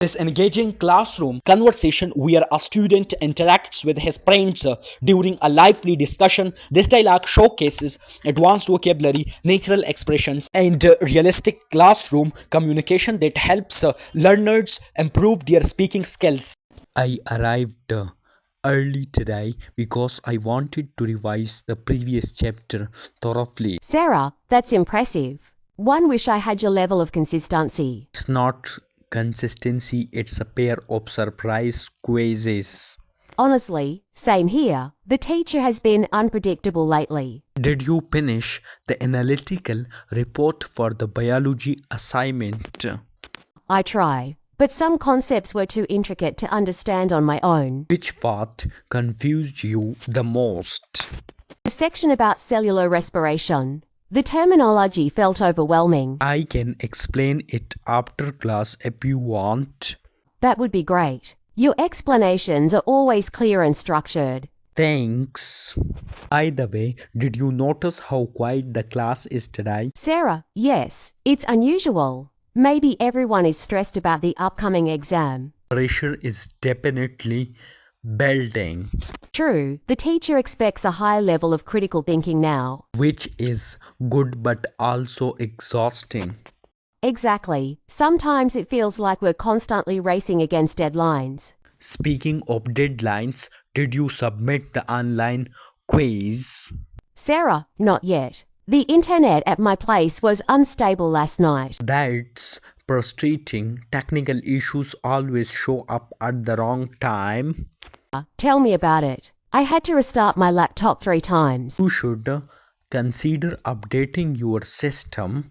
This engaging classroom conversation where a student interacts with his friends during a lively discussion. This dialogue showcases advanced vocabulary, natural expressions, and realistic classroom communication that helps learners improve their speaking skills. I arrived early today because I wanted to revise the previous chapter thoroughly. Sarah, that's impressive. One wish I had your level of consistency. It's not consistency, it's a pair of surprise quizzes. Honestly, same here. The teacher has been unpredictable lately. Did you finish the analytical report for the biology assignment? I try, but some concepts were too intricate to understand on my own. Which part confused you the most? The section about cellular respiration. The terminology felt overwhelming. I can explain it after class if you want. That would be great. Your explanations are always clear and structured. Thanks. By the way, did you notice how quiet the class is today? Sarah, yes, it's unusual. Maybe everyone is stressed about the upcoming exam. Pressure is definitely building, True, the teacher expects a high level of critical thinking now. which is good but also exhausting. Exactly. Sometimes it feels like we're constantly racing against deadlines. Speaking of deadlines, did you submit the online quiz? Sarah, not yet. The internet at my place was unstable last night. That's frustrating. Technical issues always show up at the wrong time. Tell me about it. I had to restart my laptop 3 times. You should consider updating your system.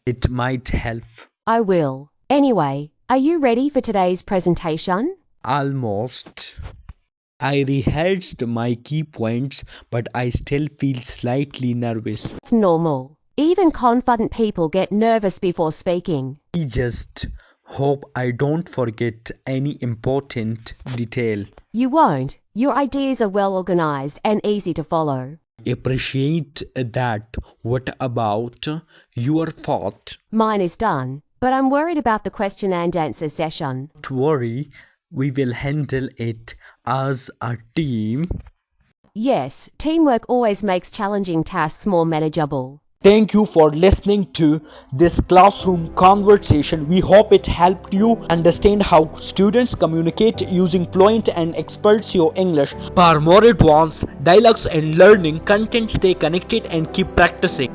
It might help. I will. Anyway, are you ready for today's presentation? Almost. I rehearsed my key points, but I still feel slightly nervous. It's normal. Even confident people get nervous before speaking. I just hope I don't forget any important detail. You won't. Your ideas are well organized and easy to follow. Appreciate that. What about your thought? Mine is done, but I'm worried about the question and answer session. Don't worry, we will handle it as a team. Yes, teamwork always makes challenging tasks more manageable. Thank you for listening to this classroom conversation. We hope it helped you understand how students communicate using fluent and experts English. For more advanced dialogues and learning content, stay connected and keep practicing.